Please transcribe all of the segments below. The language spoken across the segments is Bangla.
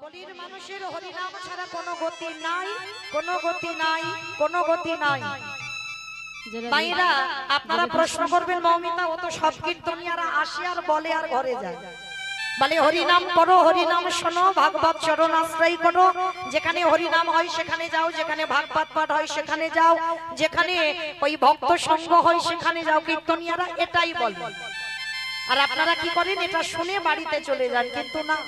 কলির মানুষের হরিনাম ছাড়া কোনো গতি নাই, কোনো গতি নাই, কোনো গতি নাই। ভাইরা আপনারা প্রশ্ন করবেন মৌমিতা ও তো সব কীর্তনিয়ারা আসে আর বলে আর ঘরে যায়, বলে হরিনাম করো, হরিনাম শোনো, ভাগবত চরণ আশ্রয় করো, যেখানে হরিনাম হয় সেখানে যাও, যেখানে ভাগবত পাঠ হয় সেখানে যাও, যেখানে ওই ভক্ত সঙ্গ হয় সেখানে যাও। কীর্তনিয়ারা এটাই বলে, আর আপনারা কি করেন এটা শুনে বাড়িতে চলে যান। কিন্তু না,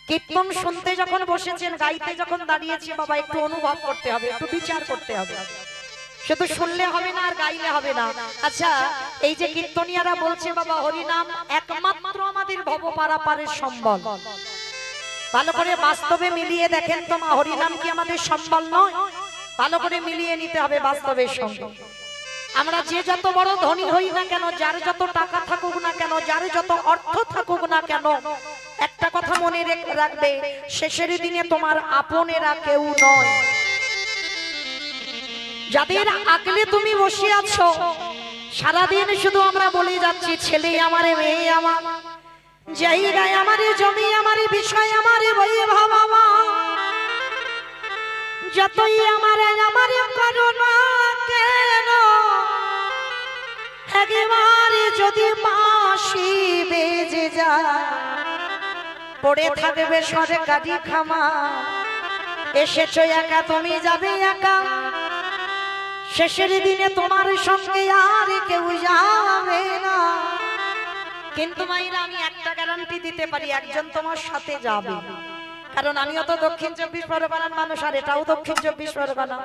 কীর্তন শুনতে যখন বসেছেন, গাইতে যখন দাঁড়িয়েছি, বাবা একটু অনুভব করতে হবে, একটু বিচার করতে হবে, শুধু শুনলে হবে না আর গাইলে হবে না। আচ্ছা, এই যে কীর্তনিয়ারা বলছে বাবা হরিনাম একমাত্র আমাদের ভব পারাপারের সম্বল, ভালো করে বাস্তবে মিলিয়ে দেখেন তো মা, হরিনাম কি আমাদের সম্বল নয়? ভালো করে মিলিয়ে নিতে হবে বাস্তবের সঙ্গে। আমরা যে যত বড় ধনী হই না কেন, যার যত টাকা থাকুক না কেন, যার যত অর্থ থাকুক না কেন, একটা কথা মনে রাখবে, শেষের দিনে তোমার আপনেরা কেউ নয়। যাদের আগলে তুমি বসে আছো, সারাদিন শুধু আমরা বলে যাচ্ছি ছেলে আমার, মেয়ে আমার, জায়গায় আমার, জমি আমার, বিষয় আমার, বৈভব আমার, যতই আমার আমার করো না কেন, একবার যদি বাঁশি বেজে যায়, পড়ে থাকবে সরকারি খামা। এসেছো একা, তুমি যাবে একা, শেষের দিনে তোমার সঙ্গে আর কেউ যাবে না। কিন্তু মাইরা আমি একটা গ্যারান্টি দিতে পারি, একজন তোমার সাথে যাবে, কারণ আমিও তো দক্ষিণ 24 পরগনার মানুষ, আর এটাও দক্ষিণ 24 পরগনা।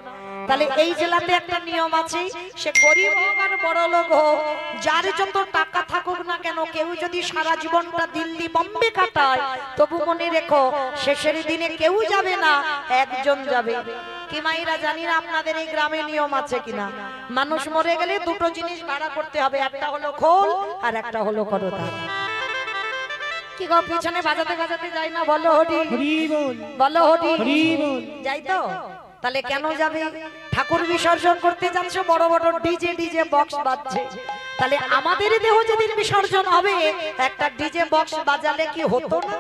তাহলে এই জেলাতে একটা নিয়ম আছে, সে গরিব হোক আর বড় লোক হোক, যার যত টাকা থাকুক না কেন, কেউ যদি সারা জীবনটা দিল্লি বম্বে কাটায়, তবু মনে রেখো শেষের দিনে কেউ যাবে না, একজন যাবে। কি মাইরা জানি না আপনাদের এই গ্রামে নিয়ম আছে কিনা, মানুষ মরে গেলে দুটো জিনিস ভাড়া করতে হবে, একটা হলো খোল আর একটা হলো করতা। কি গো পিছনে বাজাতে বাজাতে যাই না? বলো হরি বল, বলো হরি বল, যাই তো। তাহলে কেন যাবে? ঠাকুর বিসর্জন করতে যাচ্ছ, বড় বড় ডিজে বক্স বাজছে, তাহলে আমাদের দেহ যেদিন বিসর্জন হবে একটা ডিজে বক্স বাজালে কি হতো না?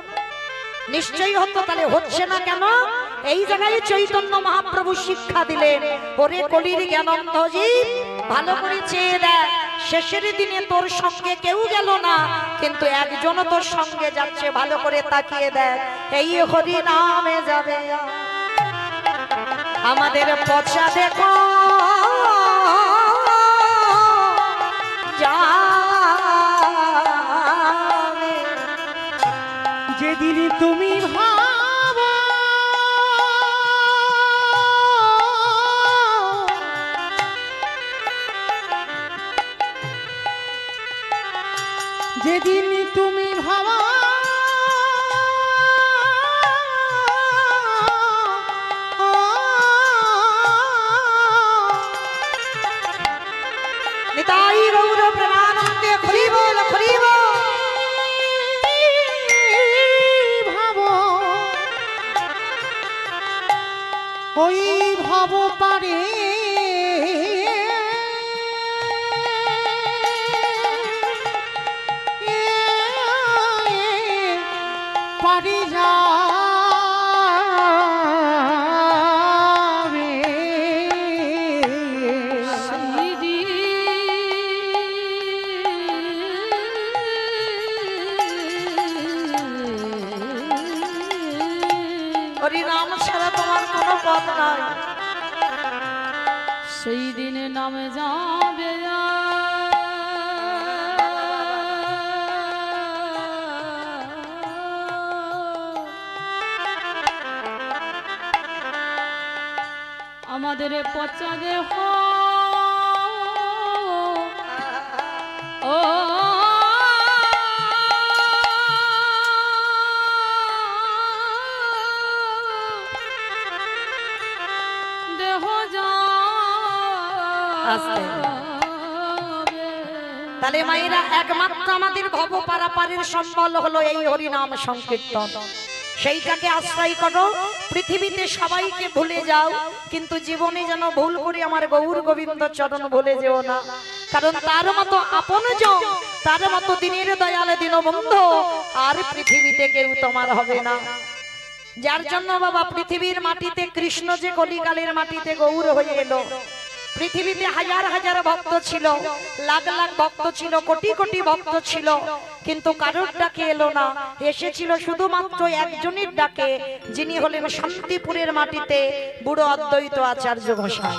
নিশ্চয়ই হতো। তাহলে হচ্ছে না কেন? এই জায়গায় চৈতন্য মহাপ্রভু শিক্ষা দিলেন, ওরে কলির জ্ঞানন্ধ জীব, ভালো করে চেয়ে দেখ, শেষের দিনে তোর সঙ্গে কেউ গেল না, কিন্তু একজন তোর সঙ্গে যাচ্ছে, ভালো করে তাকিয়ে দেখ, এই হরি নামে যাবে। আমাদের পচা দেখো যাবে, যেদিন তুমি ভাবো যেদিন তুমি ভাবো নিতাই গৌর প্রেমানন্দে হরি বল, হরি বল। ভাবো ওই ভাব পারে পারি যাবে হরি নাম ছাড়া তোমার কোনো পথ নাই। সেই দিনে নামে যাবে আমাদের পচা দেহ ও দেহ তাহলে মায়েরা একমাত্র আমাদের ভব পারাপারের সম্বল হলো এই হরিনাম সংকীর্তন। সেইটাকে আশ্রয় করো, পৃথিবীতে সবাইকে ভুলে যাও, কিন্তু জীবনে যেন ভুল করে আমার গৌর গোবিন্দ চরণ ভুলে যেও না, কারণ তার মতো আপনজন, তার মতো দিনের দয়ালে দীনবন্ধু আর পৃথিবীতে কেউ তোমার হবে না। যার জন্য বাবা পৃথিবীর মাটিতে কৃষ্ণ যে কলিকালের মাটিতে গৌর হয়ে এলো। পৃথিবীতে হাজার হাজার ভক্ত ছিল, লাখ লাখ ভক্ত ছিল, কোটি কোটি ভক্ত ছিল, কিন্তু কারোর ডাকে এলো না। এসেছিল শুধুমাত্র একজনের ডাকে, যিনি হলেন শান্তিপুরের মাটিতে বুড়ো অদ্বৈত আচার্য গোসাই।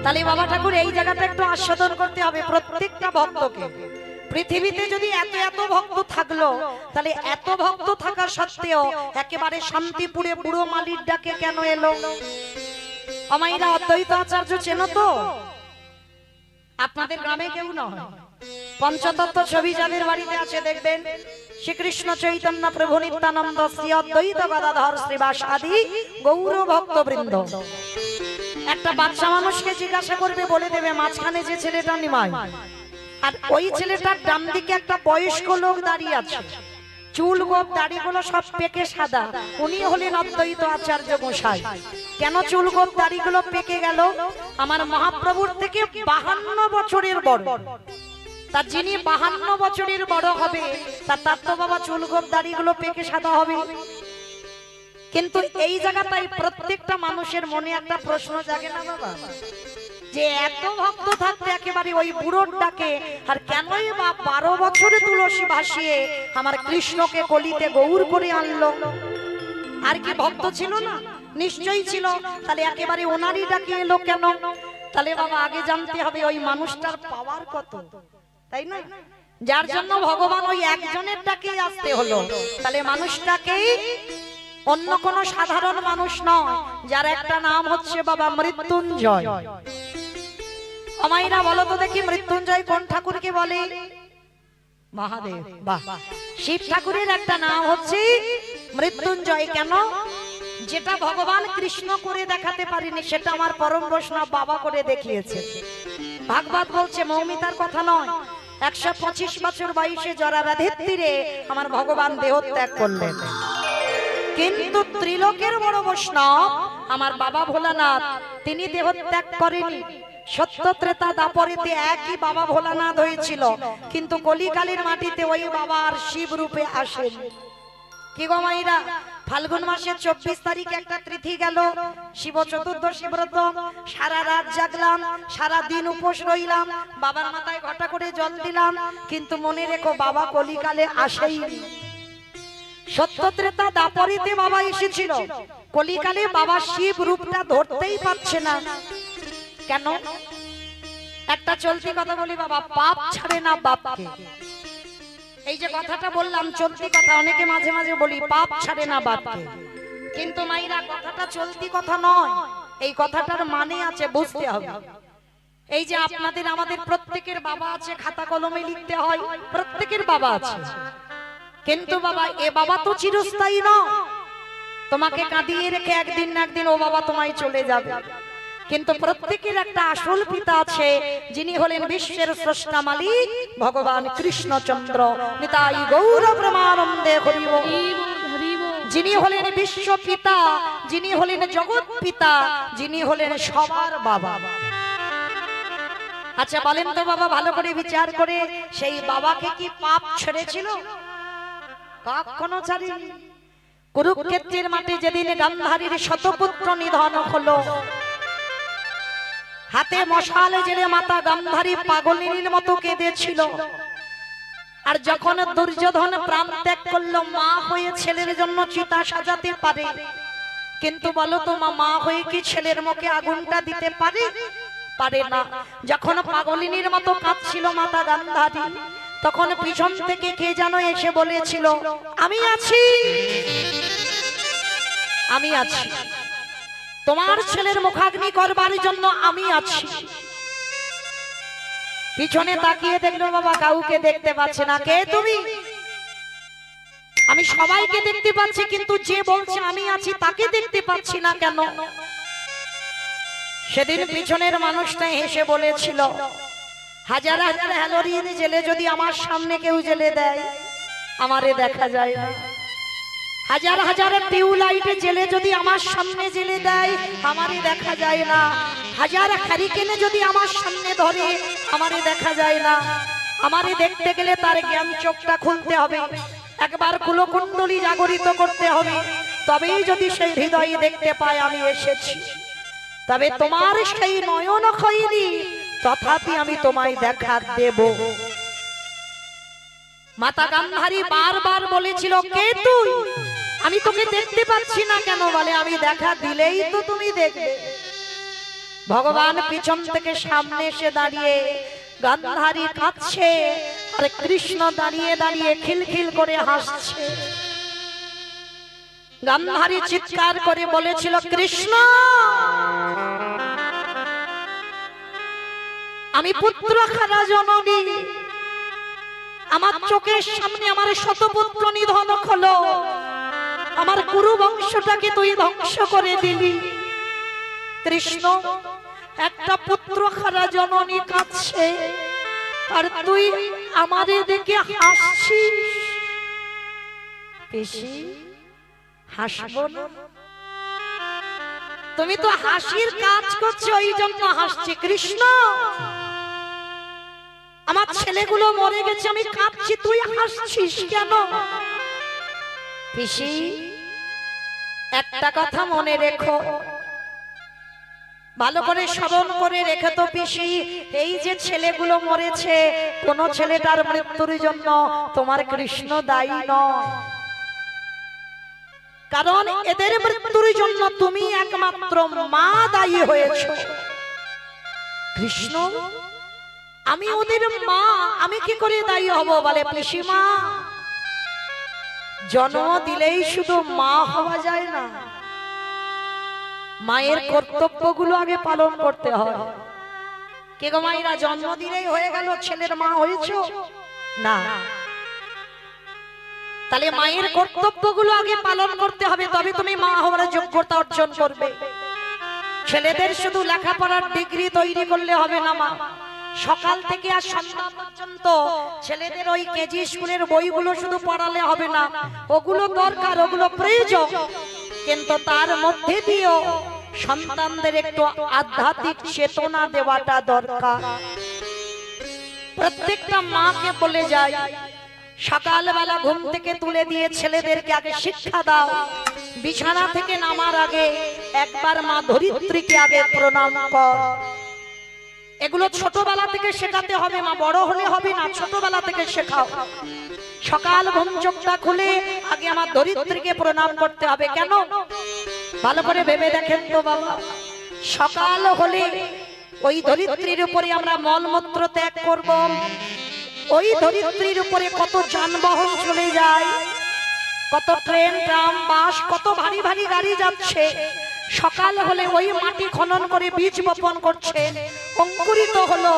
তাহলে বাবা ঠাকুর এই জায়গাটা একটু আস্বাদন করতে হবে প্রত্যেকটা ভক্তকে। পৃথিবীতে যদি এত এত ভক্ত থাকলো, তাহলে এত ভক্ত থাকা সত্ত্বেও একেবারে শান্তিপুরে বুড়ো মালির ডাকে কেন এলো? আমাইরা অদ্বৈত আচার্য চেনো তো? আপনাদের গ্রামে কেউ নয়, পঞ্চতত্ত্ব ছবি যাদের বাড়িতে আছে দেখবেন, শ্রীকৃষ্ণ চৈতন্য প্রভু নিত্যানন্দ শ্রী অদ্বৈত গদাধর শ্রীবাসাদি গৌর ভক্ত বৃন্দ। একটা বাচ্চা মানুষকে জিজ্ঞাসা করবে, বলে দেবে মাঝখানে যে ছেলেটা নিমাই, আর ওই ছেলেটার ডান দিকে একটা বয়স্ক লোক দাঁড়িয়ে আছে, চুল গোপ দাড়িগুলো সব পেকে সাদা, উনি হলেন অদ্বৈত আচার্য গোসাই। কেন চুল গোপ দাড়িগুলো পেকে গেল? আমার মহাপ্রভুর থেকে 52 বছরের বড়। তা যিনি 52 বছরের বড় হবে, তার তো বাবা চুল গোপ দাড়িগুলো পেকে সাদা হবে। কিন্তু এই জায়গাটাই প্রত্যেকটা মানুষের মনে একটা প্রশ্ন জাগে না বাবা, যে এত ভক্ত থাকতে একেবারে ওই বুড়োর ডাকে আর কেনই বা 12 বছরে তুলসী ভাসিয়ে আমার কৃষ্ণকে কলিতে গৌর করে আনলো? আর কি ভক্ত ছিল না? নিশ্চয়ই ছিল। তাহলে একেবারে ওনারই ডাকে এলো কেন? তাহলে বাবা আগে জানতে হবে ওই মানুষটার পাওয়ার কত, তাই না? যার জন্য ভগবান ওই একজনের ডাকেই আসতে হলো। তাহলে মানুষটাকেই অন্য কোন সাধারণ মানুষ নয়, যার একটা নাম হচ্ছে বাবা মৃত্যুঞ্জয়। আমাইরা বলো তো দেখি, মৃত্যুঞ্জয় কোন ঠাকুরকে বলে? মহাদেব। বাহ, শিব ঠাকুরের একটা নাম হচ্ছে মৃত্যুঞ্জয়। কেন? যেটা ভগবান কৃষ্ণ করে দেখাতে পারেনি, সেটা আমার পরম বৈষ্ণব বাবা করে দেখিয়েছে। ভাগবত বলছে, মৌমিতার কথা নয়, 125 বছর বয়সে জরা ব্যাধির তীরে আমার ভগবান দেহত্যাগ করলেন। কিন্তু ত্রিলোকের বড় বৈষ্ণব আমার বাবা ভোলানাথ, তিনি দেহত্যাগ করেনি। সত্য ত্রেতা দাপরিতে একই বাবা ভোলানাথ হয়েছিল, কিন্তু কলিকালের মাটিতে ওই বাবা আর শিব রূপে আসেন। কি গো মাইরা, ফাল্গুন মাসের 24 তারিখে একটা তিথি গেল, শিব চতুর্দশী ব্রত। সারা রাত জাগলাম, সারা দিন উপোস রইলাম, বাবার মাথায় ঘটা করে জল দিলাম, কিন্তু মনে রেখো বাবা কলিকালে আসেইনি। সত্য ত্রেতা দাপরিতে বাবা এসেছিল, কলিকালে বাবা শিব রূপটা ধরতেই পারছে না। কেন? একটা চলতি কথা বলি বাবা, পাপ ছাড়ে না বাপকে। এই যে কথাটা বললাম চলতি কথা, অনেকে মাঝে মাঝে বলি পাপ ছাড়ে না বাপকে, কিন্তু মাইরা কথাটা চলতি কথা নয়, এই কথাটার মানে আছে, বুঝতে হবে। এই যে আপনাদের আমাদের প্রত্যেকের বাবা আছে, খাতা কলমে লিখতে হয়, প্রত্যেকের বাবা আছে, কিন্তু বাবা এ বাবা তো চিরস্থায়ী নয়। তোমাকে কাঁদিয়ে রেখে একদিন না একদিন ও বাবা তোমায় চলে যাবে। কিন্তু প্রত্যেকের একটা আসল পিতা আছে, যিনি হলেন বিশ্বের স্রষ্টা মালিক ভগবান কৃষ্ণচন্দ্র। নিতাই গৌর প্রেমানন্দে হরি বল। যিনি হলেন বিশ্ব পিতা, যিনি হলেন জগৎ পিতা, যিনি হলেন সবার বাবা। আচ্ছা বলেন তো বাবা, ভালো করে বিচার করে, সেই বাবাকে কি পাপ ছেড়েছিল? কখনো ছাড়েনি। কুরুক্ষেত্রের মাঠে যেদিন গান্ধারীর শতপুত্র নিধন হলো, হাতে মশাল জেলে মাতা গান্ধারী পাগলিনীর মতো কেঁদেছিল। আর যখন দুর্যোধন প্রাণ ত্যাগ করলো, মা হয়ে ছেলের জন্য চিতা সাজাতে পারে, কিন্তু বলো তো মা হয়ে কি ছেলের মুখে আগুনটা দিতে পারে? পারে না। যখন পাগলিনীর মতো কাঁদছিল মাতা গান্ধারী, তখন পিছন থেকে কে যেন এসে বলেছিল, আমি আছি, আমি আছি, তোমার ছেলের মুখাগ্নি করবার জন্য আমি আছি। পিছনে তাকিয়ে দেখলো বাবা, কাউকে দেখতে পাচ্ছে না। কে তুমি? আমি সবাইকে দেখতে পাচ্ছি, কিন্তু যে বলছে আমি আছি তাকে দেখতে পাচ্ছি না কেন? সেদিন পিছনের মানুষটা হেসে বলেছিল, হাজার হাজার হ্যালোরিন জেলে যদি আমার সামনে কেউ জেলে দেয়, আমারে দেখা যায় না। হাজার হাজার টিউবলাইট জেলে যদি আমার সামনে জেলে দেয়, আমারে দেখা যায় না। হাজার হ্যারিকেনে যদি আমার সামনে ধরে, আমারে দেখা যায় না। আমারে দেখতে গেলে তার জ্ঞান চোখটা খুলতে হবে। একবার কুলকুণ্ডলী জাগরিত করতে হবে, তবেই যদি সেই হৃদয়ে দেখতে পাই আমি এসেছি। তবে তোমার সেই নয়ন খৈনি, তথাপি আমি তোমায় দেখা দেব। মাতা গান্ধারী বারবার বলেছিল, কে তুই? আমি তোকে দেখতে পাচ্ছি না কেন? বলে, আমি দেখা দিলেই তো তুমি দেখবে। ভগবান পিছন থেকে সামনে এসে দাঁড়িয়ে, গান্ধারী কাঁদছে আর কৃষ্ণ দাঁড়িয়ে দাঁড়িয়ে খিলখিল করে হাসছে। গান্ধারী চিৎকার করে বলেছিল, কৃষ্ণ, আমি পুত্র খারা জননী, আমার চোখের সামনে আমার শতপুত্র নিধন হলো, আমার কুরু বংশটাকে তুই ধ্বংস করে দিলি। কৃষ্ণ, একটা পুত্র খারা জননী কাঁদছে আর তুই আমাদের দেখে হাসছিস। পিসি, হাসবো না? তুমি তো হাসির কাজ করছো, এই জন্য হাসছি। কৃষ্ণ, আমার ছেলেগুলো মরে গেছে, আমি কাঁদছি, তুই হাসছিস কেন? পিসি, একটা কথা মনে রেখো, ভালো করে স্মরণ করে রেখে তো পিসি, এই যে ছেলেগুলো মরেছে, কোন ছেলেটার মৃত্যুর জন্য তোমার কৃষ্ণ দায়ী নয়। কারণ এদের মৃত্যুর জন্য তুমি একমাত্র মা দায়ী হয়েছ। কৃষ্ণ, আমি ওদের মা, আমি কি করে দায়ী হব? বলে, পিসিমা, জন্ম দিলেই শুধু মা হওয়া যায় না, মায়ের কর্তব্যগুলো আগে পালন করতে হয়। কে গো মায়েরা, জন্ম দিলেই হয়ে গেল ছেলের মা হয়েছো? না, তাহলে মায়ের কর্তব্যগুলো আগে পালন করতে হবে, তবে তুমি মা হওয়ার যোগ্যতা অর্জন করবে। ছেলেদের শুধু লেখাপড়ার ডিগ্রি তৈরি করলে হবে না মা, সকাল থেকে আর সন্ধ্যা পর্যন্ত ছেলেদের ওই কেজি স্কুলের বইগুলো শুধু পড়ালে হবে না, ওগুলো দরকার, ওগুলো প্রয়োজন, কিন্তু তার মধ্যে দিয়েও সন্তানদের একটু আধ্যাত্মিক চেতনা দেওয়াটা দরকার। প্রত্যেকটা মাকে বলে যায়, সকালবেলা ঘুম থেকে তুলে দিয়ে ছেলেদেরকে আগে শিক্ষা দাও, বিছানা থেকে নামার আগে একবার মা ধরিত্রীকে আগে প্রণাম কর। এগুলো ছোটবেলা থেকে শেখাতে হবে মা, বড় হলে হবে না, ছোটবেলা থেকে শেখাও। সকাল ঘুম চোখটা খুলে আগে আমার ধরিত্রীকে প্রণাম করতে হবে। কেন? ভালো করে ভেবে দেখেন তো বাবা, সকাল হলে ওই ধরিত্রীর উপরে আমরা মলমূত্র ত্যাগ করব, ওই ধরিত্রীর উপরে কত যানবাহন চলে যায়, কত ট্রেন, ট্রাম, বাস, কত ভারী ভারী গাড়ি যাচ্ছে। সকাল হলে ওই মাটি খনন করে বীজ বপন করছে, অঙ্কুরিত হলো,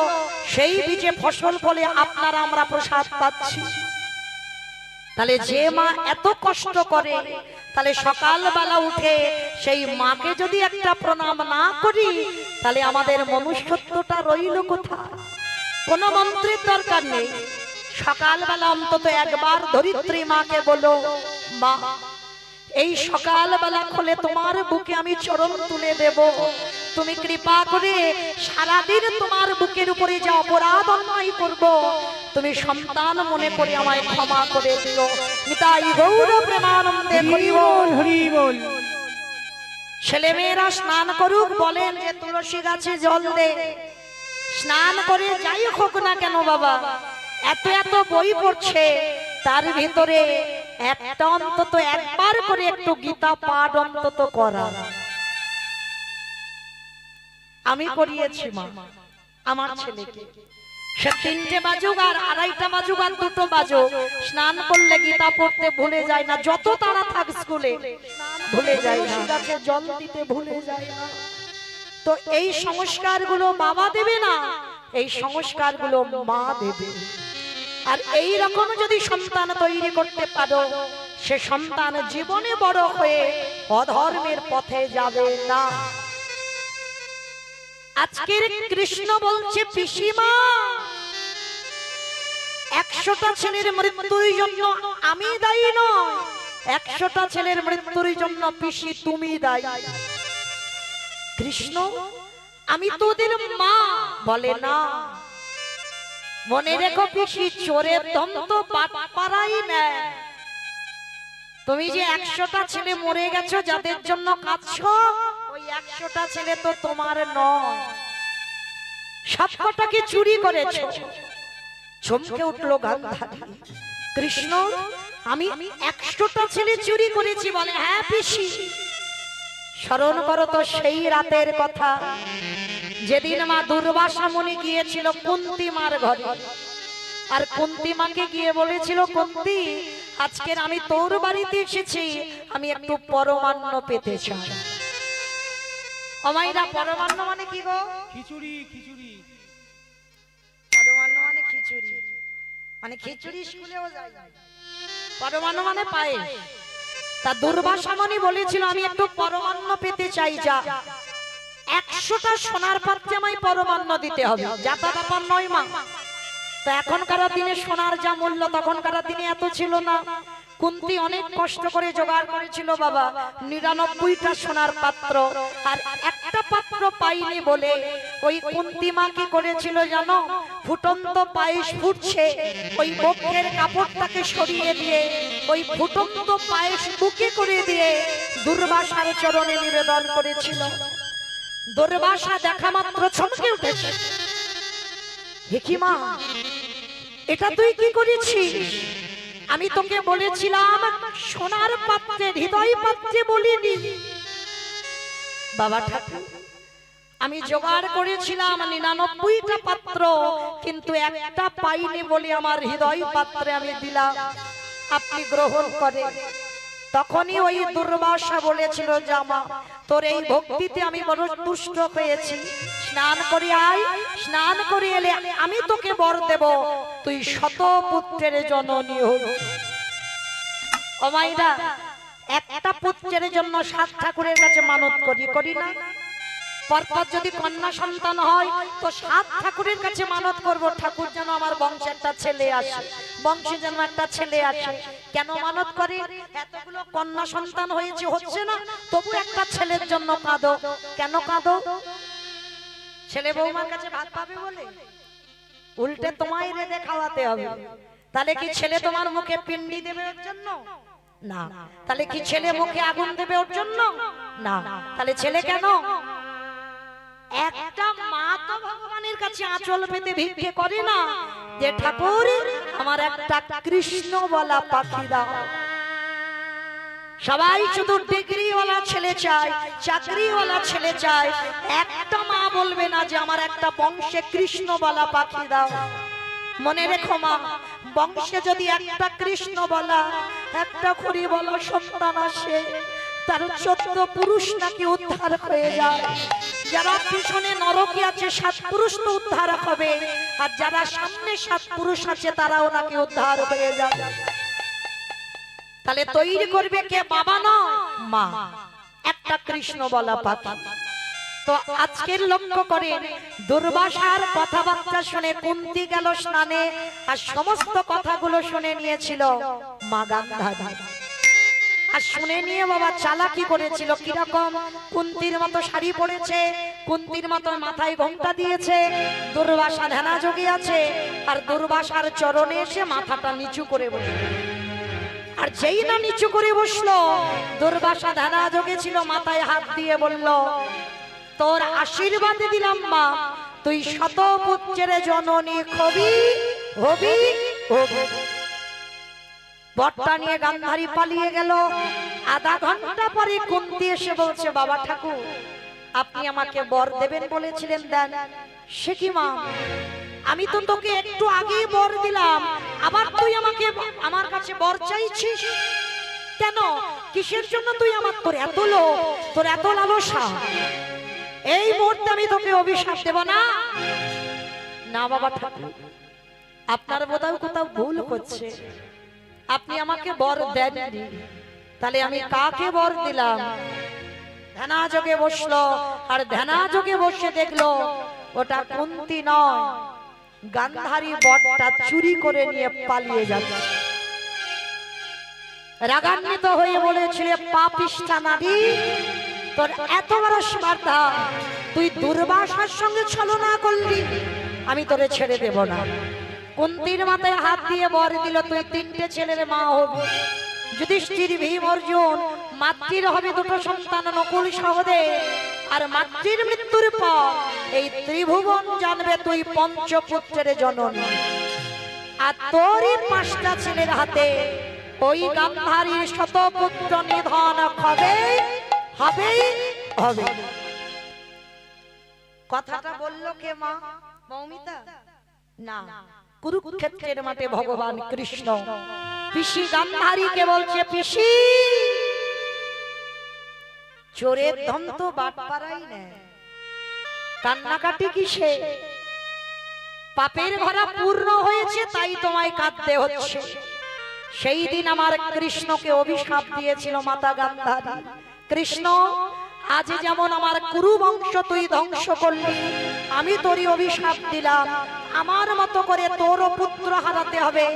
সেই বীজে ফসল ফলে আপনারা আমরা প্রসাদ পাচ্ছি। তাহলে যে মা এত কষ্ট করে, তাহলে সকালবেলা উঠে সেই মাকে যদি একটা প্রণাম না করি, তাহলে আমাদের মনুষ্যত্বটা রইল কোথায়? কোন মন্ত্রের দরকার নেই, সকালবেলা অন্তত একবার ধরিত্রী মাকে বলো, মা এই সকালবেলা খুলে তোমার বুকে আমি চরণ তুলে দেব, তুমি কৃপা করে সারাদিন তোমার বুকের উপরে যে অপরাধ অন্যায় করব, তুমি সন্তান মনে করে আমায় ক্ষমা করে দিও। নিতাই গৌর প্রেমানন্দে হরি বল, হরি বল। ছেলেমেয়েরা স্নান করুক, বলেন যে তুলসী গাছে জল দে, স্নান করে যাই হোক না কেন বাবা, এত এত বই পড়ছে, তার ভিতরে একটা অন্তত একবার করে একটু গীতা পাঠ অন্তত করা। আমি করিয়েছি মা আমার ছেলেকে, সে 3টে বাজুক আর 2:30 বাজুক আর 2টো বাজুক, স্নান করলে গীতা পড়তে ভুলে যায় না, যত তারা থাক স্কুলে ভুলে যায় না, গাছে জল দিতে ভুলে যায় না। তো এই সংস্কারগুলো বাবা দেবে না, এই সংস্কারগুলো মা দেবে। আর এই রকম যদি সন্তান তৈরি করতে পারো, সে সন্তান জীবনে বড় হয়ে অধর্মের পথে যাবে না। আজকের কৃষ্ণ বলছে, পিসিমা 100টা ছেলের মৃত্যুর জন্য আমি দায়ী নয়, 100টা ছেলের মৃত্যুর জন্য পিসি তুমি দায়ী। কৃষ্ণ, আমি তোদের মা। বলে না, মনে রেখো পিসি, চোরের দম তো পাড়াই নেয়, তুমি যে 100টা ছেলে মরে গেছো যাদের জন্য কাঁদছো, ওই 100টা ছেলে তো তোমার নয়, সবকটাকে চুরি করেছো। চমকে উঠলো গান্ধারী, কৃষ্ণ আমি 100টা ছেলে চুরি করেছি বলে? হ্যাঁ পিসি। স্মরণ করো তো সেই রাতের কথা, যেদিন মা দুর্বাসা মুনি গিয়েছিল কুন্তী মার ঘরে, আর কুন্তী মাকে গিয়ে বলেছিল, কুন্তী আজকের আমি তোর বাড়িতে এসেছি, আমি একটু পরমান্ন পেতে চাই। অমাইরা পরমান্ন মানে কি গো? খিচুড়ি খিচুড়ি। পরমান্ন মানে খিচুড়ি, মানে খিচুড়ি স্কুলেও যায়। পরমান্ন মানে পায়েস। তা দুর্বাসা মুনি বলেছিল আমি একটু পরমান্ন পেতে চাই, যা 100টা সোনার পাত্রে আমায় পরমান্ন দিতে হবে, যাতা ব্যাপার নয় মা। তো এখনকার দিনে সোনার যা মূল্য, তখনকার দিনে এত ছিল না। কুন্তী অনেক কষ্ট করে জোগাড় করেছিল বাবা 99টা সোনার পাত্র, আর একটা পাত্র পাইনি বলে ওই কুন্তী মা কি করেছিল জানো? ফুটন্ত পায়েস ফুটছে, ওই বক্ষের কাপড়টাকে সরিয়ে দিয়ে ওই ফুটন্ত পায়েস বুকে করে দিয়ে দুর্বাসার চরণে নিবেদন করেছিল। দুর্বাসা দেখা মাত্র চমকে উঠেছে, হে কি মা, এটা তুই কি করেছিস? আমি তোকে বলেছিলাম সোনার পাত্রে, হৃদয় পাত্রে বলিনি। বাবা ঠাকুর, আমি জোগাড় করেছিলাম 99টা পাত্র, কিন্তু একটা পাইনি বলে আমার হৃদয় পাত্রে আমি দিলাম, আপনি গ্রহণ করে। তখনই ওই দুর্বাসা বলেছিল, জামা তোর এই ভক্তিতে আমি বড় তুষ্ট হয়েছি, স্নান করে আয়, স্নান করে এলে আমি তোকে বর দেব, তুই শত পুত্রের জননী হবি। ও মাইরা, একটা পুত্রের জন্য 7 ঠাকুরের কাছে মানত করি না? পরপর যদি কন্যা সন্তান হয় তো 7 ঠাকুরের কাছে মানত করব, ঠাকুর যেন আমার বংশে একটা ছেলে আসে, বংশে যেন একটা ছেলে আসে। কেন মানত করে? এতগুলো কন্যা সন্তান হয়েছে, হচ্ছে না, তবু একটা ছেলের জন্য কাঁদো। কেন কাঁদো? ছেলে বৌমার কাছে ভাত পাবে বলে? উল্টে তোমায় রেঁধে খাওয়াতে হবে। তাহলে কি ছেলে তোমার মুখে পিন্ডি দেবে ওর জন্য? না। তাহলে কি ছেলে মুখে আগুন দেবে ওর জন্য? না। তাহলে ছেলে কেন? একটা মা তো ভগবানের কাছে আঁচল পেতে ভিক্ষে করে না যে ঠাকুর আমার একটা কৃষ্ণ বলা পাখি দাও। সবাই শুধু ডিগ্রিওয়ালা ছেলে চায়, চাকরিওয়ালা ছেলে চায়, একটা মা বলবে না যে আমার একটা বংশে কৃষ্ণ বলা পাখি দাও। মনে রেখো মা, বংশে যদি একটা কৃষ্ণ বলা, একটা খড়ি বলা সন্তান আসে, তার 14 পুরুষ নাকি উদ্ধার হয়ে যায়। যারা পিছনে নরকে আছে 7 পুরুষ তো উদ্ধার হবে, আর যারা সামনে 7 পুরুষ আছে তারাও নাকি উদ্ধার হয়ে যায়। তাহলে তৈরি করবে কে? বাবা নয়, মা, একটা কৃষ্ণ বলা পাখি। তো আজকের লক্ষ্য করে দুর্বাসার কথাবার্তা শুনে কুন্তী গেল স্নানে, আর সমস্ত কথাগুলো শুনে নিয়েছিল মা গান্ধারী। আর শুনে নিয়ে বাবা চালাকি করেছিল কিরকম? কুন্তীর মতো শাড়ি পরেছে, কুন্তীর মতো মাথায় ঘোমটা দিয়েছে, দুর্বাসা ধ্যানা যোগে আছে, আর দুর্বাসার চরণে এসে মাথাটা নিচু করে বসে। আর যেই না নিচু করে বসলো, দুর্বাসা ধ্যানা যোগে ছিল, মাথায় হাত দিয়ে বলল, তোর আশীর্বাদে দিলাম মা, তুই শত পুত্রের জননী হবি হবি হবি। বরটা নিয়ে গান্ধারী পালিয়ে গেল। আধা ঘন্টা পরে কুন্তী এসে বলছে, বাবা ঠাকুর আপনি আমাকে বর দেবেন বলেছিলেন, দেন। সে কি মা, আমি তো তোকে একটু আগেই বর দিলাম, আবার তুই আমাকে আমার কাছে বর চাইছিস কেন? কিসের জন্য তুই আমার? তোর এত লোভ, তোর এত লালসা, এই মুহূর্তে আমি তোকে অভিশাপ দেব না। না বাবা ঠাকুর, আপনার বোধহয় কোথাও ভুল হচ্ছে, আপনি আমাকে বর দেননি, তাহলে আমি কাকে বর দিলাম? ধ্যানা যোগে বসলো, আর ধ্যানা যোগে বসে দেখলো ওটা কুন্তী নয়, গান্ধারী বরটা চুরি করে নিয়ে পালিয়ে যাচ্ছে। রাগান্বিত হয়ে বলেছিল, পাপিষ্ঠা নারী, তোর এত বড় স্পর্ধা, তুই দুর্বাসার সঙ্গে ছলনা করলি, আমি তোরে ছেড়ে দেব না। কুন্তীর মাথায় হাত দিয়ে বর দিল, তুই 3টে ছেলের মা হবি। যুধিষ্ঠির ভীম অর্জুন, মাতৃর হবে দুটো সন্তান নকুল সহদেব, আর মাতৃর মৃত্যুর পর এই ত্রিভুবন জানবে তুই পঞ্চপুত্রের জননী। আর তোরই 5টা ছেলের হাতে ওই গান্ধারীর শতপুত্র নিধন হবে হবে হবে। কথাটা বললো কে মা? মৌমিতা না, কুরুক্ষেত্রের মাঠে ভগবান কৃষ্ণ পিসি গান্ধারীকে বলছে, পিসি চোরের ধন তো বাট পারাই না, কান্নাকাটি কিসে? পাপের ভরা পূর্ণ হয়েছে তাই তোমায় কাঁদতে হচ্ছে। সেই দিন আমার কৃষ্ণকে অভিশাপ দিয়েছিল মাতা গান্ধারী, কৃষ্ণ আজ যেমন আমার কুরু বংশ তুই ধ্বংস করলি, আমি তোরই অভিশাপ দিলাম, আমার মতো করে তোরও পুত্র হারাতে হবে,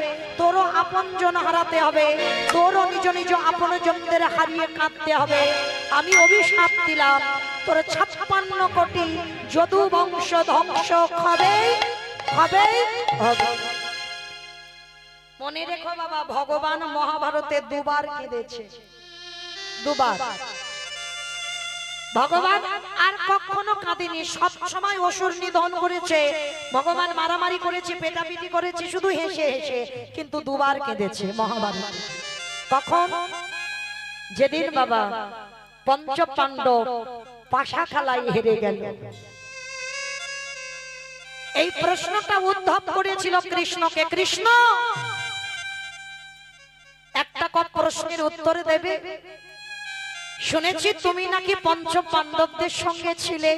তোরও আপনজন হারাতে হবে, তোরও নিজ নিজ আপনজনদের হারিয়ে কাঁদতে হবে। আমি অভিশাপ দিলাম তোর 56 কোটি যদু বংশ ধ্বংস হবে হবে হবে। মনে রেখো বাবা, ভগবান মহাভারতে 2 বার কেঁদেছে, 2 বার। ভগবান আর কখনো কাঁদেনি, সব সময় অসুর নিধন করেছে, ভগবান মারামারি করেছে, পেটাপিটি করেছে, শুধু হেসে হেসে, কিন্তু 2 বার কেঁদেছে মহাভারতে। কখন? যেদিন বাবা পঞ্চ পাণ্ডব পাশা খেলায় হেরে গেল। এই প্রশ্নটা উদ্ধব করেছিল কৃষ্ণকে, কৃষ্ণ একটা প্রশ্নের উত্তর দেবে? শুনেছি তুমি নাকি পঞ্চ পাণ্ডবদের সঙ্গে ছিলে,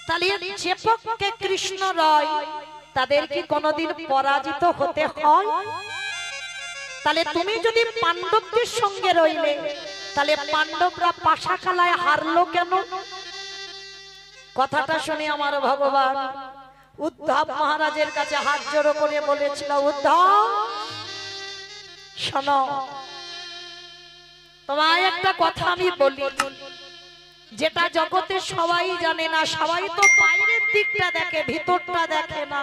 তাহলে যে পক্ষে কৃষ্ণ রয় তাদের কি কোনোদিন পরাজিত হতে হয়? তাহলে তুমি যদি পাণ্ডবদের সঙ্গে রইলে, তাহলে পাণ্ডবরা পাশা খেলায় হারলো কেন? কথাটা শুনে আমার ভগবান উদ্ধব মহারাজের কাছে হাত জোড়ো করে বলেছিল, উদ্ধব শোনো, তোমায় একটা কথা আমি বলি, যেটা জগতে সবাই জানে না, সবাই তো বাইরের দিকটা দেখে, ভিতরটা দেখে না।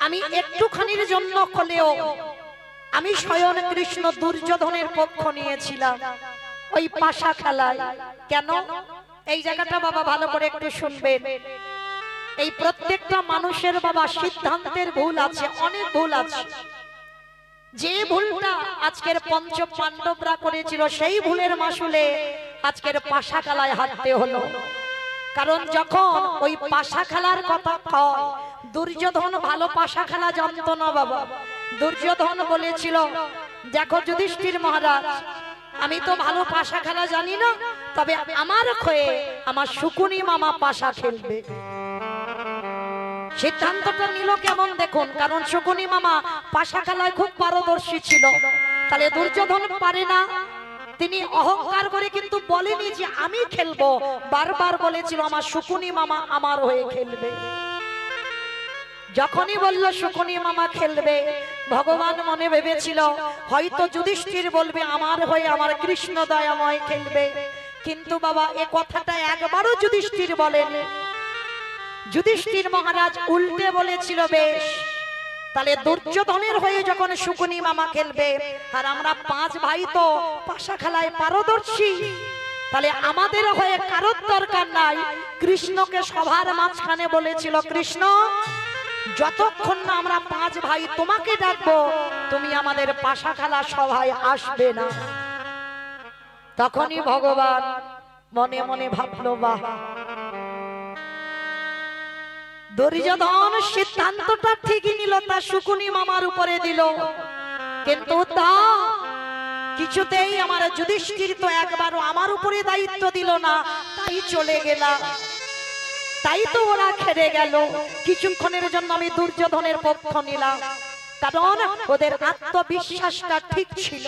আমি একটুখানির জন্য হলেও আমি স্বয়ং কৃষ্ণ দুর্যোধনের পক্ষ নিয়েছিলাম ওই পাশা খেলায়। কেন? এই জায়গাটা বাবা ভালো করে একটু শুনবেন। এই প্রত্যেকটা মানুষের বাবা সিদ্ধান্তের ভুল আছে, অনেক ভুল আছে। যে ভুলটা আজকের পঞ্চ পাণ্ডবরা করেছিল, সেই ভুলের মাসুলে আজকের পাশা খেলায় হারতে হলো। কারণ যখন ওই পাশা খেলার কথা কয়, দুর্যোধন ভালো পাশা খেলা জানতো না বাবা। দুর্যোধন বলেছিল, দেখো যুধিষ্ঠির মহারাজ, আমি তো ভালো পাশা খেলা জানি না, তবে আমার হয়ে আমার শকুনি মামা পাশা খেলবে। সিদ্ধান্তটা নিল কেমন দেখুন, কারণ শকুনি মামা পাশা খেলায় খুব পারদর্শী ছিল। তাহলে দুর্যোধন পারে না, তিনি অহংকার করে কিন্তু বলেনি যে আমি খেলবো, বারবার বলেছিল আমার শকুনি মামা আমার হয়ে খেলবে। যখনই বলল শকুনি মামা খেলবে, ভগবান মনে ভেবেছিল হয়তো যুধিষ্ঠির বলবে আমার হয়ে আমার কৃষ্ণ দয়াময় খেলবে, কিন্তু বাবা এ কথাটা একবারও যুধিষ্ঠির বলেনি। যুধিষ্ঠির মহারাজ উল্টে বলেছিল, বেশ তাহলে দুর্যোধনের হয়ে যখন শকুনি মামা খেলবে, আর আমরা 5 ভাই তো পাশা খেলায় পারদর্শী, তাহলে আমাদের হয়ে কারোর দরকার নাই। কৃষ্ণকে সভার মাঝখানে বলেছিল, কৃষ্ণ যতক্ষণ না আমরা 5 ভাই তোমাকে ডাকবো, তুমি আমাদের পাশা খেলা সভায় আসবে না। তখনই ভগবান মনে মনে ভাবলো, বাহ, দুর্যোধন সিদ্ধান্তটা ঠিকই নিল, তা শকুনি মামার উপরে দিল, কিন্তু তা কিছুতেই আমার যুধিষ্ঠির তো একবারও আমার উপরে দায়িত্ব দিল না, তাই চলে গেলাম, তাই তো ওরা খেলে গেল। কিছুক্ষণের জন্য আমি দুর্যোধনের পক্ষ নিলাম, কারণ ওদের আত্মবিশ্বাসটা ঠিক ছিল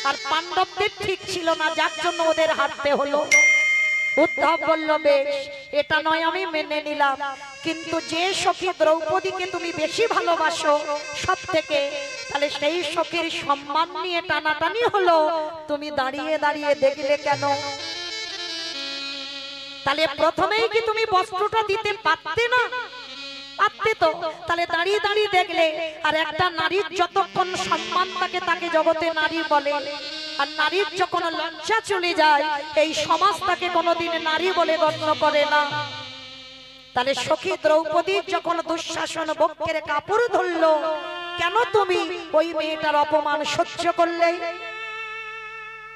আর পাণ্ডবদের ঠিক ছিল না, যার জন্য ওদের হারতে হলো। উদ্ধব বলল, বেশ এটা নয় আমি মেনে নিলাম, কিন্তু যে সখী দ্রৌপদীকে তুমি বেশি ভালোবাসো সব থেকে, তাহলে সেই সখীর সম্মান নিয়ে টানাটানি হলো, তুমি দাঁড়িয়ে দাঁড়িয়ে দেখলে কেন? তাহলে প্রথমেই কি তুমি বস্ত্রটা দিতে পারতে না? পারতে তো, তাহলে দাঁড়িয়ে দাঁড়িয়ে দেখলে। আর একটা নারীর যতক্ষণ সম্মান থাকে তাকে জগতে নারী বলে, আর নারীর যখন লজ্জা চলে যায় এই সমাজ তাকে কোনোদিন নারী বলে গণ্য করে না। তাহলে সখী দ্রৌপদী যখন দুঃশাসন বক্ষের কাপড় ধরলো, কেন তুমি ওই মেয়েটার অপমান সহ্য করলে?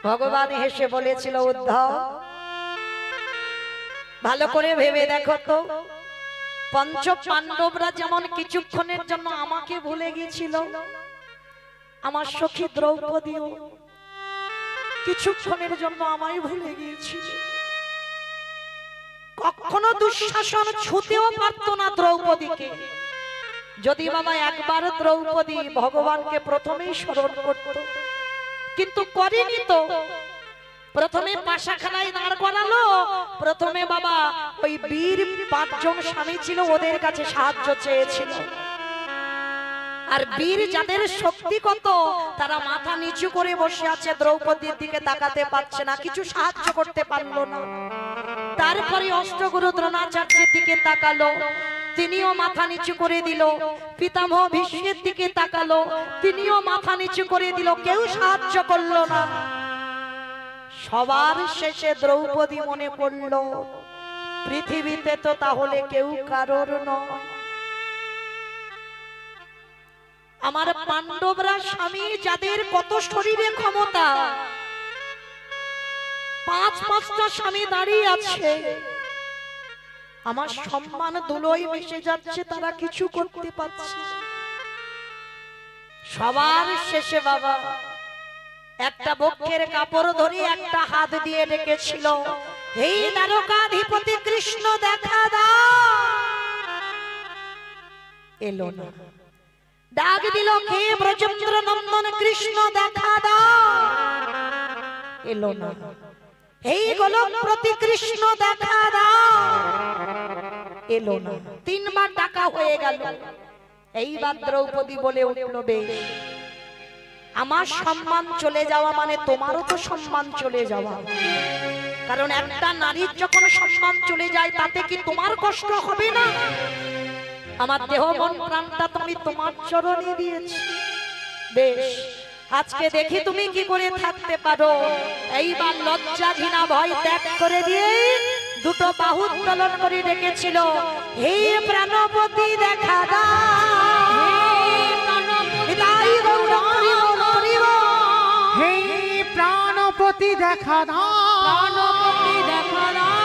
ভগবান হেসে বলেছিল, উদ্ধব ভালো করে ভেবে দেখো তো, পঞ্চ পাণ্ডবরা যেমন কিছুক্ষণের জন্য আমাকে ভুলে গিয়েছিল, আমার সখী দ্রৌপদীও কিছুক্ষণের জন্য আমায় ভুলে গিয়েছিল। কখনো দুঃশাসন ছুতেও পারত না দ্রৌপদীকে। যদি বাবা একবার দ্রৌপদী ভগবানকে প্রথমেই স্মরণ করত, কিন্তু করেনি তো। প্রথমে পাশাখানায় দাঁড় করালো, প্রথমে বাবা ওই বীর 5 জন স্বামী ছিল ওদের কাছে সাহায্য চেয়েছিল। আর বীর যাদের শক্তি কত, তারা মাথা নিচু করে বসে আছে, দ্রৌপদীর দিকে তাকাতে পারছে না, কিছু সাহায্য করতে পারলো না। তারপরে অষ্টগুরু দ্রোণাচার্যের দিকে তাকালো, তিনিও মাথা নিচু করে দিল। পিতামহ ভীষ্মের দিকে তাকালো, তিনিও মাথা নিচু করে দিল, কেউ সাহায্য করলো না। সবার শেষে দ্রৌপদী মনে পড়লো, পৃথিবীতে তো তাহলে কেউ কারোর নয়। আমার পাণ্ডবরা স্বামী যাদের কত শরীরে ক্ষমতা, 5-5টা স্বামী দাঁড়িয়ে আছে, আমার সম্মান ধুলোয় মিশে যাচ্ছে, তারা কিছু করতে পারছে। সবার শেষে বাবা একটা বক্ষের কাপড় ধরে একটা হাত দিয়ে ডেকেছিল, হে দ্বারকাধিপতি কৃষ্ণ দেখা দাও। এলো না। ডাক দিল, হে ব্রজেন্দ্র নন্দন কৃষ্ণ দেখা দাও। এলো না। হে গোলকপ্রতি কৃষ্ণ দেখা দাও। এলো না। 3 বার ডাকা হয়ে গেল। এইবার দ্রৌপদী বলে উঠল, বেশ, আমার সম্মান চলে যাওয়া মানে তোমারও তো সম্মান চলে যাওয়া। কারণ একটা নারীর যখন সম্মান চলে যায় তাতে কি তোমার কষ্ট হবে না? আমার দেহ মন প্রাণটা তুমি তোমার চরণে দিয়েছি। বেশ, আজকে দেখি তুমি কি করে থাকতে পারো। এইবার লজ্জা ঘৃণা ভয় ত্যাগ করে দিয়ে 2 বাহু উত্তোলন করে রেখেছিল, হে প্রাণপতি দেখা দাও। হে প্রাণপতি দেখা দাও, প্রাণপতি দেখা দাও,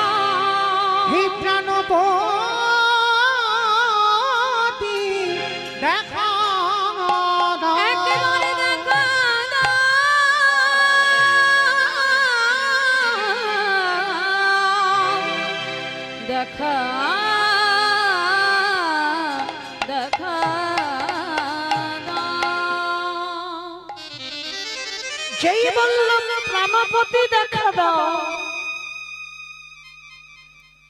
হে প্রাণপতি দেখা দাও, একেবারে দেখা দাও, দেখা দেখা দাও। যেই বললাম প্রাণপতি দেখা দাও,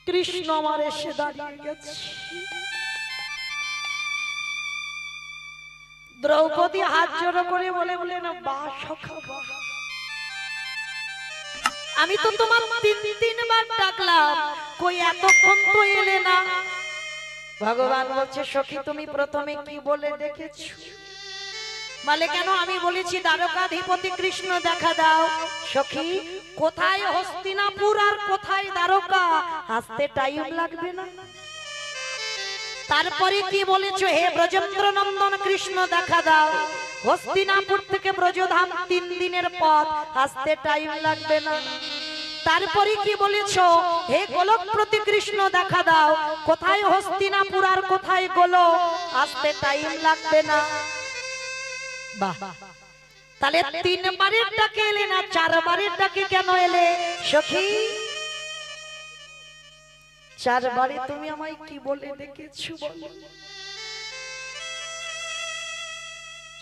কৃষ্ণ আমার এসে দাঁড়িয়ে গেছে। দ্রৌপদী হাত জোড়ো করে বলে না, বাহ সখা বাহ, আমি তো তোমার 3 বার ডাকলাম, কই এতক্ষণ তো এলে না। ভগবান বলছে, সখী তুমি প্রথমে কি বলে ডেকেছো? বলে, কেন? আমি বলেছি দ্বারকাধিপতি কৃষ্ণ দেখা দাও। সখী, কোথায় হস্তিনাপুর আর কোথায় দ্বারকা, আসতে টাইম লাগবে না? তারপরে কি বলেছো? হে ব্রজেন্দ্র নন্দন কৃষ্ণ দেখা দাও। হস্তিনাপুর থেকে ব্রজধাম 3 দিনের পথ, আসতে টাইম লাগবে না? তারপরে কি বলেছো? হে গোলকপ্রতি কৃষ্ণ দেখা দাও। কোথায় হস্তিনাপুর আর কোথায় গোলক, আসতে টাইম লাগবে না? বাহ, তাহলে 3 বারের ডাকে এলে না, 4 বারের ডাকে কেন এলে? সখী, 4 বারে তুমি আমায় কি বলে ডেকেছো বলো?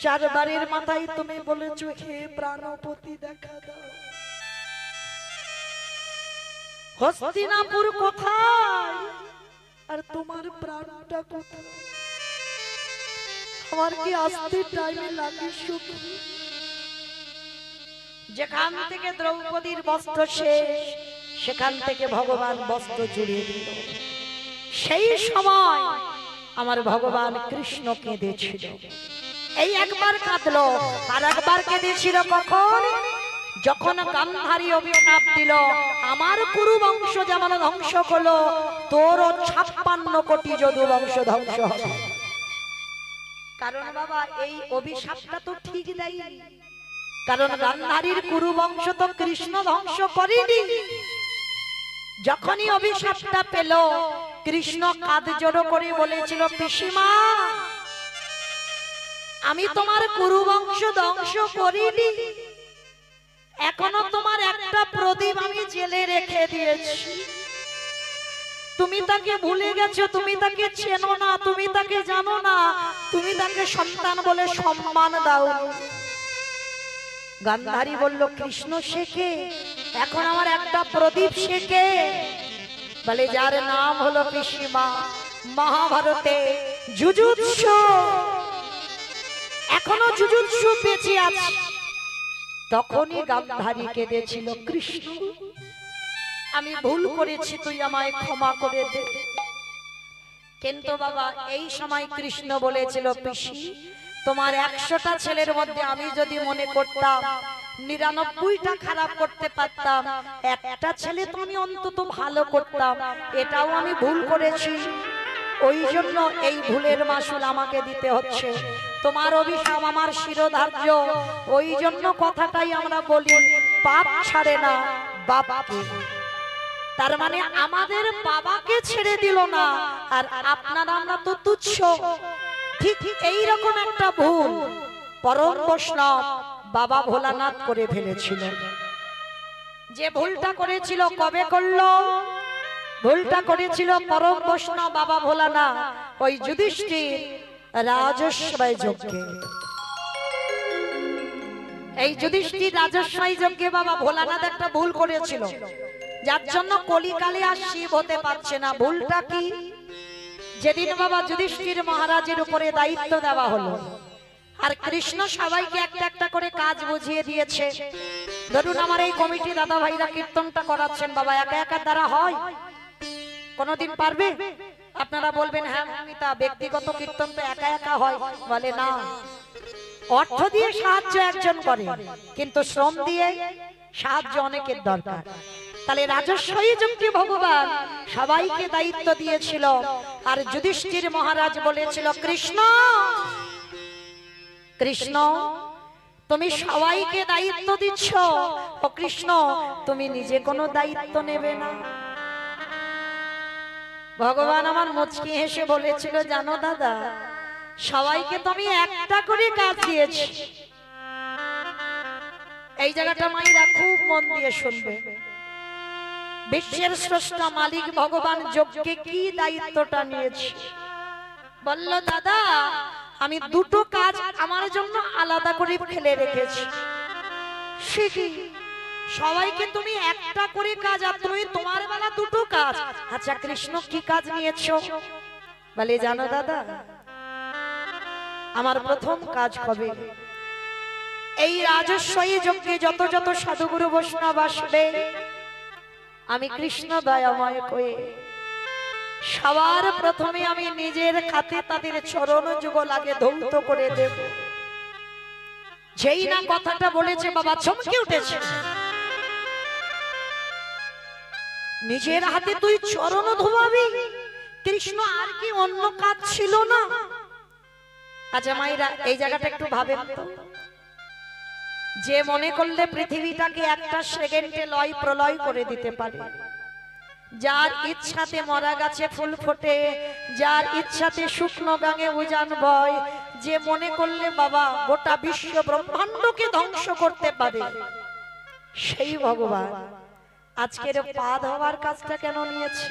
4 বারের মাথায় তুমি বলেছো, হে প্রাণপতি দেখা দাও। হস্তিনাপুর কোথায় আর তোমার প্রাণটা কোথায়? আমার কি আসতে টাইম লাগে? সখী, যেখান থেকে দ্রৌপদীর বস্ত্র শেষ, সেখান থেকে ভগবান বস্ত্র জুড়িয়ে দিল। সেই সময় আমার ভগবান কৃষ্ণ কেঁদেছিল। এই একবার কাঁদলো, আর একবার কেঁদেছিল কখন? যখন গান্ধারী অভিশাপ দিল, আমার কুরু বংশ যেমন ধ্বংস হলো, তোরও 56 কোটি যদু বংশ ধ্বংস হবে। কারণ বাবা এই অভিশাপটা তো ঠিক দেয়নি, কারণ গান্ধারীর কুরু বংশ তো কৃষ্ণ ধ্বংস করেনি। যখনই অভিশাপটা পেল, কৃষ্ণ কাঁধ জড়ো করে বলেছিল, পিসিমা আমি তোমার কুরু বংশ ধ্বংস করিনি, এখনো তোমার একটা প্রদীপ আমি জেলে রেখে দিয়েছি। তুমি তাকে ভুলে গেছো, তুমি তাকে চেনো না, তুমি তাকে জানো না, তুমি তাকে সন্তান বলে সম্মান দাও। গান্ধারী বলল, কৃষ্ণ শেখে, এখন আমার একটা প্রদীপ শেখে। বলে যার নাম হলো পিসিমা, মহাভারতে যুযুৎসু, এখনো যুযুৎসু বেঁচে আছে। তখনই গান্ধারী কেঁদেছিল, কৃষ্ণ আমি ভুল করেছি, তুই আমায় ক্ষমা করে দে। কিন্তু বাবা এই সময় কৃষ্ণ বলেছিল, পিসি তোমার 100টা ছেলের মধ্যে আমি যদি মনে করতাম 99টা খারাপ করতে পারতাম, একটা ছেলে তো আমি অন্তত ভালো করতাম, এটাও আমি ভুল করেছি। ওই জন্য এই ভুলের মাসুল আমাকে দিতে হচ্ছে। তোমার অভিশাপ আমার শিরোধার্য। ওই জন্য কথাটাই আমরা বলি, পাপ ছাড়ে না বাবাকে। তার মানে আমাদের বাবাকে ছেড়ে দিল না, আর আপনারা আমরা তো তুচ্ছ। ঠিক এই রকম একটা ভুল পরম বৈষ্ণব বাবা ভোলানাথ করে ফেলেছিল। যে ভুলটা করেছিল কবে করলো? ভুলটা করেছিল পরম বৈষ্ণব বাবা ভোলানাথ ওই যুধিষ্ঠির রাজস্বয় যজ্ঞে। এই যুধিষ্ঠির রাজস্বয় যজ্ঞে বাবা ভোলানাথ একটা ভুল করেছিল, যার জন্য কলিকালে আর শিব হতে পারছে না। ভুলটা কি? যেদিন বাবা যুধিষ্ঠির মহারাজের উপরে দায়িত্ব দেওয়া হলো, আর কৃষ্ণ সবাইকে একটা একটা করে কাজ বুঝিয়ে দিয়েছে। ধরুন আমার এই কমিটি দাদা ভাইরা কীর্তনটা করাচ্ছেন, বাবা একা একা দ্বারা হয়? কোনদিন পারবে? আপনারা বলবেন হ্যাঁ মমিতা ব্যক্তিগত কীর্তন তো একা একা হয়। বলে না, অর্থ দিয়ে সাহায্য একজন করে, কিন্তু শ্রম দিয়ে সাহায্য অনেকের দরকার। তাহলে রাজস্বই যজ্ঞে ভগবান সবাইকে দায়িত্ব দিয়েছিল, আর যুধিষ্ঠির মহারাজ বলেছিল, কৃষ্ণ কৃষ্ণ তুমি সবাইকে দায়িত্ব দিচ্ছ, ও কৃষ্ণ তুমি নিজে কোনো দায়িত্ব নেবে না। ভগবান আমার মুচকি হেসে বলেছিল, জানো দাদা, সবাইকে তুমি একটা করে কাজ দিয়েছি। এই জায়গাটা মায়েরা খুব মন দিয়ে শুনবে। বিশ্বের স্রষ্টা মালিক ভগবান যজ্ঞে কি দায়িত্বটা নিয়েছে? বলল, দাদা আমি দুটো কাজ আমার জন্য আলাদা করে ফেলে রেখেছি। সে কি? সবাইকে তুমি একটা করে কাজ, আর তুমি তোমার বেলা দুটো কাজ। আচ্ছা কৃষ্ণ কি কাজ নিয়েছো? বলে, জানো দাদা, আমার প্রথম কাজ হবে এই রাজস্বই যজ্ঞে যত যত সাধুগুরু বৈষ্ণব আসবে, আমি কৃষ্ণ দয়াময় কয়ে সবার প্রথমে আমি নিজের হাতে তাদের চরণ যুগল আগে ধৌত করে দেব। যেই না কথাটা বলেছে বাবা চমকে উঠেছে। নিজের হাতে তুই চরণ ধোয়াবি? কৃষ্ণ আর কি অন্য কাজ ছিল না? আচ্ছা মাইরা এই জায়গাটা একটু ভাবেন তো, যে মনে করলে পৃথিবীটাকে একটা সেকেন্ডে লয় প্রলয় করে দিতে পারে, যার ইচ্ছাতে মরা গাছে ফুল ফোটে, যার ইচ্ছাতে শুকনো গাঙে উজান বয়, যে মনে করলে বাবা গোটা বিশ্ব ব্রহ্মাণ্ডকে ধ্বংস করতে পারে, সেই ভগবান আজকের পা ধোয়ার কাজটা কেন নিয়েছে?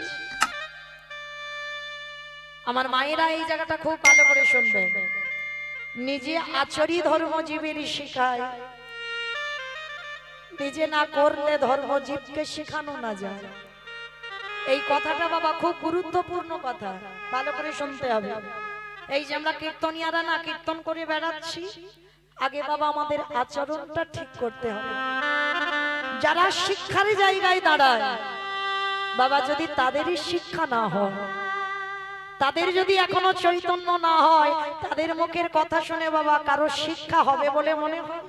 আমার মায়েরা এই জায়গাটা খুব ভালো করে শুনবে। নিজে আচরি ধর্মজীবীর শিখায়, নিজে না করলে ধর্মজীবকে শিখানো না যায়। এই কথাটা বাবা খুব গুরুত্বপূর্ণ কথা, ভালো করে শুনতে হবে। এই যে আমরা কীর্তনিয়ারা না কীর্তন করে বেড়াচ্ছি, আগে বাবা আমাদের আচরণটা ঠিক করতে হবে। যারা শিক্ষার জায়গায় দাঁড়ায় বাবা, যদি তাদেরই শিক্ষা না হয় তাদের যদি এখনো চৈতন্য না হয়, তাদের মুখের কথা শুনে বাবা কারো শিক্ষা হবে বলে মনে হয়?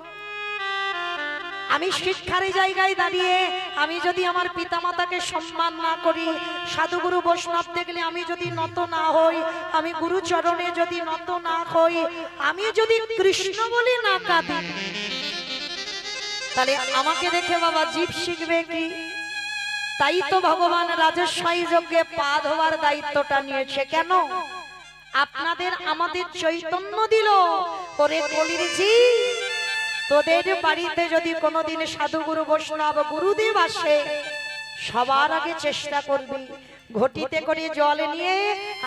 আমি শিক্ষার জায়গায় দাঁড়িয়ে আমি যদি আমার পিতামাতাকে সম্মান না করি, সাধুগুরু বৈষ্ণব দেখলে আমি যদি নত না হই, আমি গুরুচরণে যদি নত না হই, আমি যদি কৃষ্ণ বলি না কাঁদি, তাহলে আমাকে দেখে বাবা জীব শিখবে কি? তাই তো ভগবান রাজস্বাই যজ্ঞে পা ধোয়ার দায়িত্বটা নিয়েছে। কেন? আপনাদের আমাদের চৈতন্য দিল, ওরে কলির জীব, তোদের বাড়িতে যদি কোনোদিন সাধুগুরু বৈষ্ণব গুরুদেব আসে, সবার আগে চেষ্টা করবি ঘটিতে করে জল নিয়ে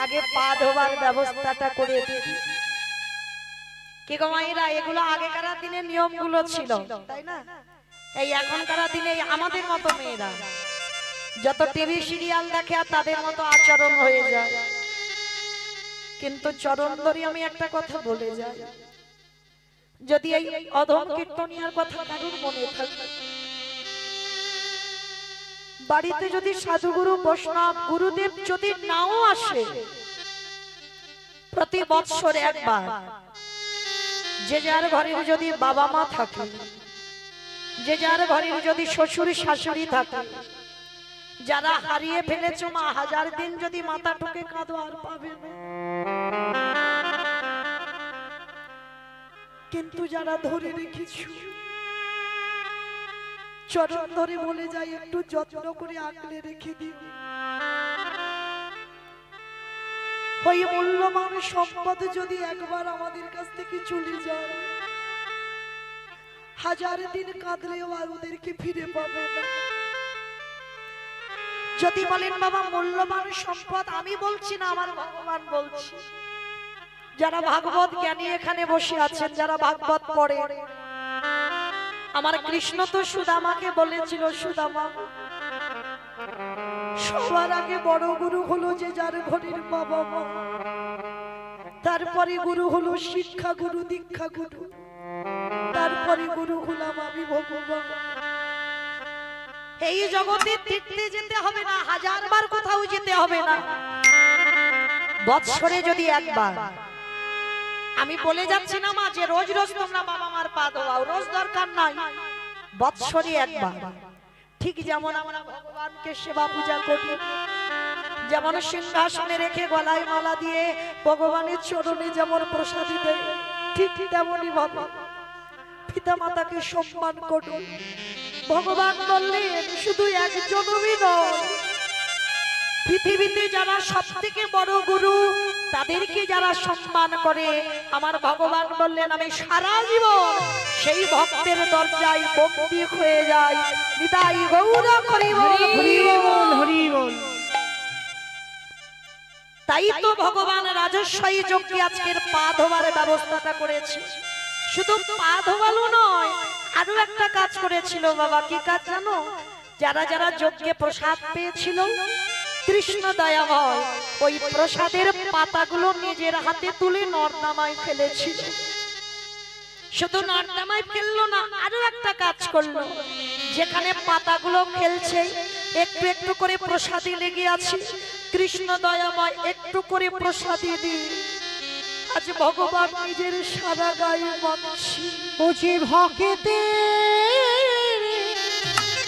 আগে পা ধোবার ব্যবস্থাটা করে দিবি। কি গো মায়েরা, এগুলো আগেকার দিনের নিয়মগুলো ছিল, তাই না? এই এখনকার দিনে আমাদের মতো মেয়েরা যত টিভি সিরিয়াল দেখে আর তাদের মতো আচরণ হয়ে যায়। কিন্তু চরণ ধরে আমি একটা কথা বলে যাই, যদি এই অধম কীর্তনিয়ার কথা কারোর মনে থাকে, বাড়িতে যদি সাধুগুরু বৈষ্ণব গুরুদেব যদি নাও আসে, প্রতি বৎসর একবার যে যার ঘরে যদি বাবা মা থাকে, যে যার ঘরে যদি শ্বশুর শাশুড়ি থাকে, যারা হারিয়ে ফেলেছো মা, হাজার দিন যদি মাথা ঠুকে কাঁদো আর পাবে না। কিন্তু যারা ধরে রেখেছো, চরণ ধরে বলে যাই একটু যত্ন করে আগলে রেখে দিও। ওই মূল্যবান সম্পদ যদি একবার আমাদের কাছ থেকে চলে যায়, হাজার দিন কাঁদলেও আর ওদেরকে ফিরে পাবে না। যদি বলেন বাবা মূল্যবান সম্পদ, আমি বলছি না, আমার ভগবান বলছি। যারা ভাগবত জ্ঞানী এখানে বসে আছেন, যারা ভাগবত পড়ে, আমার কৃষ্ণ তো সুদামাকে বলেছিল, সুদামা সবার আগে বড় গুরু হলো যে যার ঘরের বাবা মা, তারপরে গুরু হলো শিক্ষা গুরু, দীক্ষা গুরু, তারপরে গুরু হলাম আমি ভগবান। এই জগতে তীর্থে যেতে হবে না, হাজার বার কোথাও যেতে হবে না, বৎসরে যদি একবার, আমি বলে যাচ্ছি না মা যে রোজ রোজ তোমরা বাবা মার পা ধোয়াও, রোজ দরকার নাই, বৎসরে একবার। ঠিক যেমন আমরা ভগবানকে সেবা পূজা করি, যেমন সিংহাসনে রেখে গলায় মালা দিয়ে ভগবানের চরণে যেমন প্রসাদী দেয়, ঠিক তেমনই বাবা পিতা মাতাকে সম্মান করুন। ভগবান বললেন শুধু একজনই নয়, পৃথিবীতে যারা সব থেকে বড় গুরু তাদেরকে যারা সম্মান করে, আমার ভগবান বললেন আমি সারা জীবন সেই ভক্তের দরজায় বন্দী হয়ে যাই। নিতাই গৌর হরি বল, হরি বল, হরি বল। তাই তো ভগবান রাজস্বাই যজ্ঞে আজকের পা ধোয়ার ব্যবস্থাটা করেছে। শুধু পা ধোয়ালো নয়, আরো একটা কাজ করেছিল বাবা। কি কাজ জানো? যারা যারা যজ্ঞে প্রসাদ পেয়েছিল, কৃষ্ণ দয়াময় ওই প্রসাদের পাতাগুলো নিজের হাতে তুলে নর্দমায় ফেলেছিল। শুধু নর্দমায় ফেললো না, আরো একটা কাজ করলো, যেখানে পাতাগুলো ফেলছে একটু একটু করে প্রসাদী লেগে আছে, কৃষ্ণ দয়াময় একটু করে প্রসাদী দিয়ে আজ ভগবান নিজের সারা গায়ে মানছি। বুঝি ভকেতে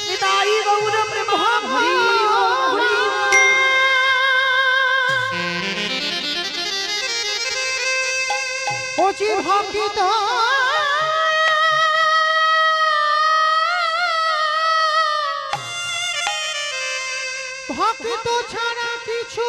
নিতাই গৌর প্রেম হরি হরি। বুঝি ভকিত ভকিত ছাড়া কিছু